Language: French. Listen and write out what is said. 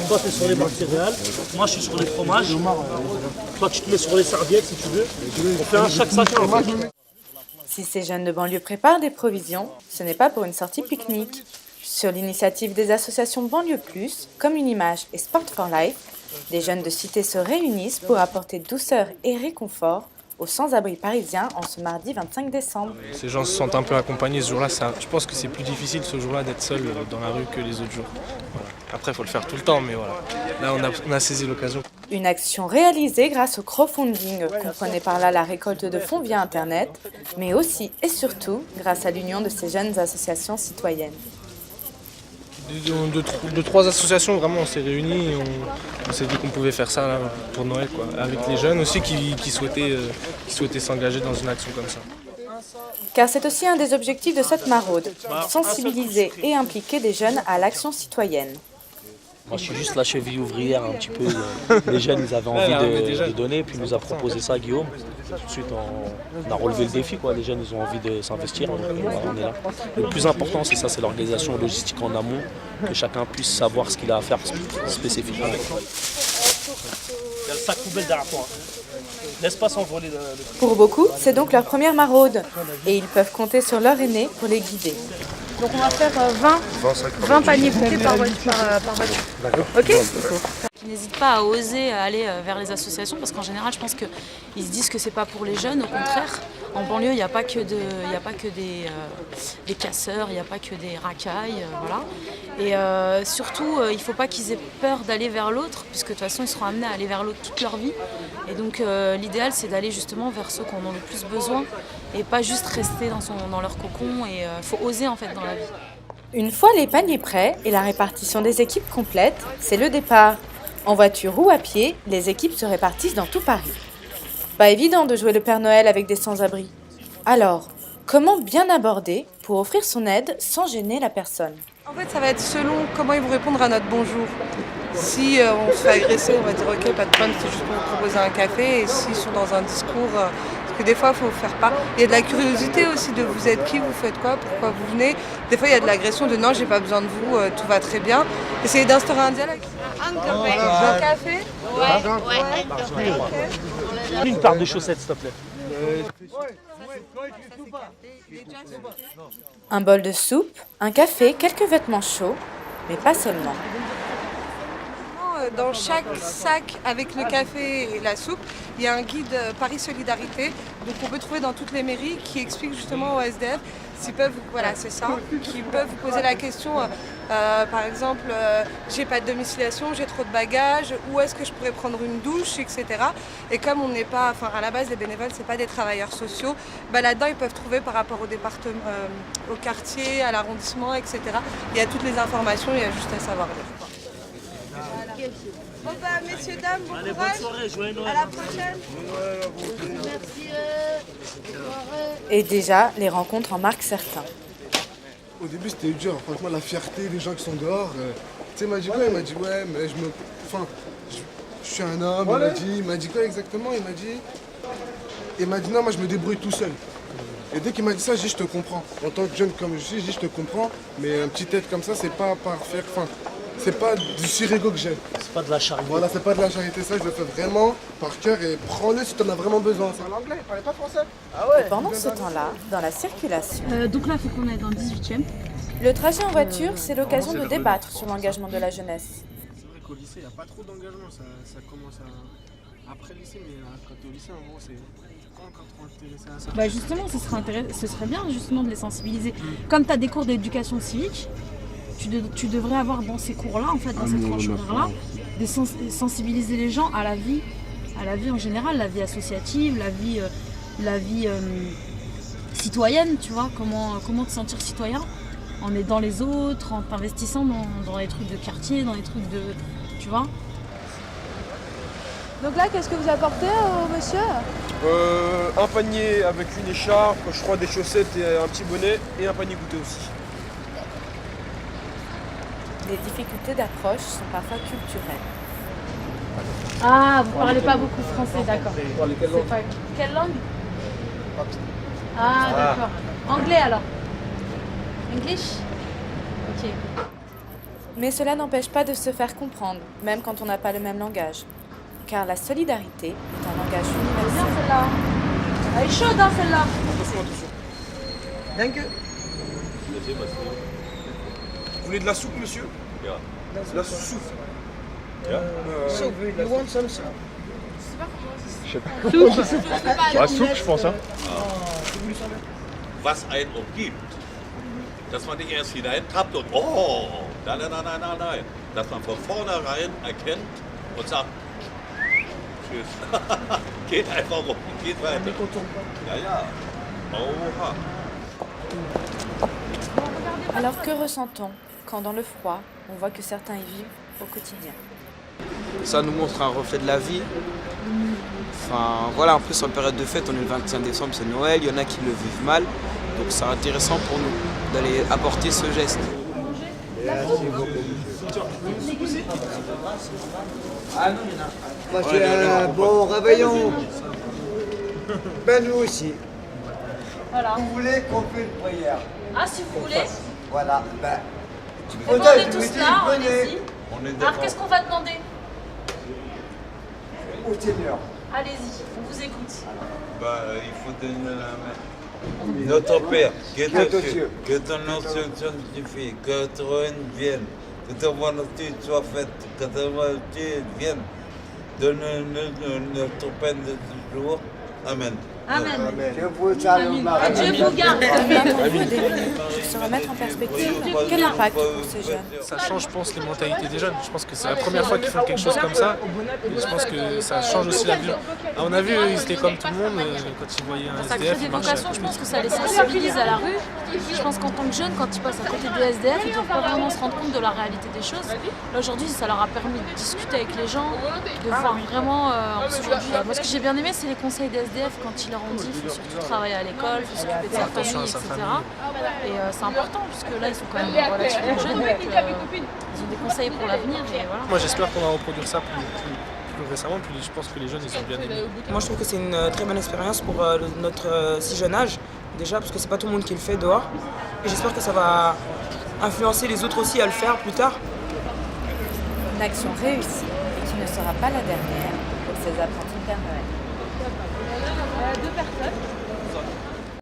Toi, tu es sur les céréales, moi, je suis sur les fromages. Toi, tu te mets sur les serviettes si tu veux. On fait un chaque chacun. Si ces jeunes de banlieue préparent des provisions, ce n'est pas pour une sortie pique-nique. Sur l'initiative des associations Banlieue Plus, Comme une Image et Sport for Life, des jeunes de cité se réunissent pour apporter douceur et réconfort aux sans-abri parisiens en ce mardi 25 décembre. Ces gens se sentent un peu accompagnés ce jour-là. Je pense que c'est plus difficile ce jour-là d'être seul dans la rue que les autres jours. Voilà. Après, il faut le faire tout le temps, mais voilà. Là, on a saisi l'occasion. Une action réalisée grâce au crowdfunding, comprenez par là la récolte de fonds via Internet, mais aussi et surtout grâce à l'union de ces jeunes associations citoyennes. De trois associations, vraiment, on s'est réunis et on s'est dit qu'on pouvait faire ça là, pour Noël, quoi. Avec les jeunes aussi qui souhaitaient s'engager dans une action comme ça. Car c'est aussi un des objectifs de cette maraude, sensibiliser et impliquer des jeunes à l'action citoyenne. Moi, je suis juste la cheville ouvrière un petit peu. Les jeunes, ils avaient envie de donner, puis il nous a proposé ça, Guillaume. Tout de suite, on a relevé le défi, quoi. Les jeunes, ils ont envie de s'investir, donc voilà, on est là. Le plus important, c'est ça, c'est l'organisation logistique en amont, que chacun puisse savoir ce qu'il a à faire spécifiquement. Il y a le sac poubelle derrière toi. Laisse pas s'envoler. Pour beaucoup, c'est donc leur première maraude, et ils peuvent compter sur leur aîné pour les guider. Donc on va faire 20 paniers goûtés par voiture. D'accord. Ok. Qui n'hésitent pas à oser aller vers les associations parce qu'en général je pense qu'ils se disent que c'est pas pour les jeunes, au contraire. En banlieue il n'y a pas que des casseurs, il n'y a pas que des racailles, voilà. Et surtout il ne faut pas qu'ils aient peur d'aller vers l'autre puisque de toute façon ils seront amenés à aller vers l'autre toute leur vie. Et donc l'idéal c'est d'aller justement vers ceux qui en ont le plus besoin et pas juste rester dans leur cocon et il faut oser en fait dans la vie. Une fois les paniers prêts et la répartition des équipes complète, c'est le départ. En voiture ou à pied, les équipes se répartissent dans tout Paris. Pas évident de jouer le Père Noël avec des sans-abri. Alors, comment bien aborder pour offrir son aide sans gêner la personne ? En fait, ça va être selon comment ils vont répondre à notre bonjour. Si on se fait agresser, on va dire ok, pas de problème, c'est juste pour vous proposer un café. Et s'ils sont dans un discours, parce que des fois, il faut faire part. Il y a de la curiosité aussi de vous êtes qui, vous faites quoi, pourquoi vous venez. Des fois, il y a de l'agression de non, j'ai pas besoin de vous, tout va très bien. Essayez d'instaurer un dialogue. Un café. Ouais. Une paire de chaussettes, s'il te plaît. Un bol de soupe, un café, quelques vêtements chauds, mais pas seulement. Dans chaque sac avec le café et la soupe, il y a un guide Paris Solidarité, donc on peut trouver dans toutes les mairies qui explique justement aux SDF s'ils peuvent, voilà c'est ça, qui peuvent vous poser la question, par exemple, j'ai pas de domiciliation, j'ai trop de bagages, où est-ce que je pourrais prendre une douche, etc. Et comme on n'est pas, enfin à la base les bénévoles c'est pas des travailleurs sociaux, bah, là-dedans ils peuvent trouver par rapport au département, au quartier, à l'arrondissement, etc. Il y a toutes les informations, il y a juste à savoir lire. Bon bah messieurs, dames, bon Allez, courage. bonne soirée, joyeux Noël. À la prochaine. Et déjà, les rencontres en marquent certains. Au début c'était dur, franchement la fierté des gens qui sont dehors. Tu sais, il m'a dit quoi? Il m'a dit ouais mais je suis un homme, il m'a dit quoi exactement? Il m'a dit non, moi je me débrouille tout seul. Et dès qu'il m'a dit ça, j'ai dit je te comprends. En tant que jeune comme je suis, j'ai dit je te comprends, mais un petit tête comme ça, c'est pas par faire faim. C'est pas du surego que j'ai. C'est pas de la charité. Voilà, c'est pas de la charité, ça je le fais vraiment par cœur et prends-le si t'en as vraiment besoin. C'est en anglais, il parlait pas français. Et pendant ce temps-là, dans la circulation, Donc là il faut qu'on aille dans le 18e. le trajet en voiture, c'est l'occasion de débattre sur l'engagement de la jeunesse. C'est vrai qu'au lycée, il n'y a pas trop d'engagement. Ça commence après le lycée, mais quand tu es au lycée, en gros, c'est pas encore trop intéressé à ça. Bah justement, ce serait bien justement de les sensibiliser. Comme tu as des cours d'éducation civique, tu devrais avoir dans ces cours-là, en fait, dans cette tranche horaire-là, sensibiliser les gens à la vie en général, la vie associative, la vie citoyenne, tu vois, comment te sentir citoyen en aidant les autres, en t'investissant dans les trucs de quartier, dans les trucs de... tu vois. Donc là, qu'est-ce que vous apportez au monsieur? Un panier avec une écharpe, je crois des chaussettes et un petit bonnet et un panier goûter aussi. Les difficultés d'approche sont parfois culturelles. Ah, vous parlez pas beaucoup français, d'accord. Vous parlez quelle langue? Quelle langue? Ah, d'accord. Anglais alors? English? Ok. Mais cela n'empêche pas de se faire comprendre, même quand on n'a pas le même langage. Car la solidarité est un langage universel. Bien celle-là. Elle est chaude, hein, celle-là. Danke. Vous voulez de la soupe, monsieur? La soupe. You want some soup? Ah, soupe, je pense. Hein. Was einen umgibt. Dass man nicht erst hineintappt und oh, nein. Dass man von vornherein erkennt und sagt, tschüss. Geht einfach rum, geht weiter. Ja. Oha. Alors que ressent-on quand dans le froid, on voit que certains y vivent au quotidien? Ça nous montre un reflet de la vie. Enfin voilà, en plus en période de fête, on est le 25 décembre, c'est Noël, il y en a qui le vivent mal. Donc c'est intéressant pour nous d'aller apporter ce geste. Bon réveillon. Ben nous aussi. Voilà. Vous voulez qu'on fait une prière? Ah, si vous voulez. Voilà. Ben, Demandez tout cela, allez-y. Alors, qu'est-ce qu'on va demander? Au Seigneur. Allez-y, on vous écoute. Il faut donner la main. Notre Père, qui est aux cieux, que ton nom soit sanctifié, que ton règne vienne, que ta volonté soit faite, que ta volonté vienne. Donne-nous notre pain de ce jour. Amen. Amen. Je vous salue Marie. Dieu vous garde. Pour se remettre en perspective, quel impact pour ces jeunes? Ça change, je pense, les mentalités des jeunes. Je pense que c'est la première fois qu'ils font quelque chose comme ça. Et je pense que ça change aussi la vie. À mon avis, ils étaient comme tout le monde quand ils voyaient un Ça crée SDF. des ils marchaient. vocations, je pense que ça les sensibilise à la rue. Je pense qu'en tant que jeunes, quand ils passent à côté des SDF, ils ne doivent pas vraiment se rendre compte de la réalité des choses. Là, aujourd'hui, ça leur a permis de discuter avec les gens, de voir vraiment. Moi, ce que j'ai bien aimé, c'est les conseils des SDF quand ils leur ont dit qu'il faut surtout travailler à l'école, il faut s'occuper de sa famille, etc. Et c'est important, puisque là, ils sont quand même relativement jeunes. Donc, ils ont des conseils pour l'avenir. Et voilà. Moi, j'espère qu'on va reproduire ça plus récemment. Puis je pense que les jeunes, ils ont bien aimé. Moi je trouve que c'est une très bonne expérience pour notre si jeune âge, déjà parce que c'est pas tout le monde qui le fait dehors. Et j'espère que ça va influencer les autres aussi à le faire plus tard. Une action réussie et qui ne sera pas la dernière pour ces apprentis Père Noël. 2 personnes.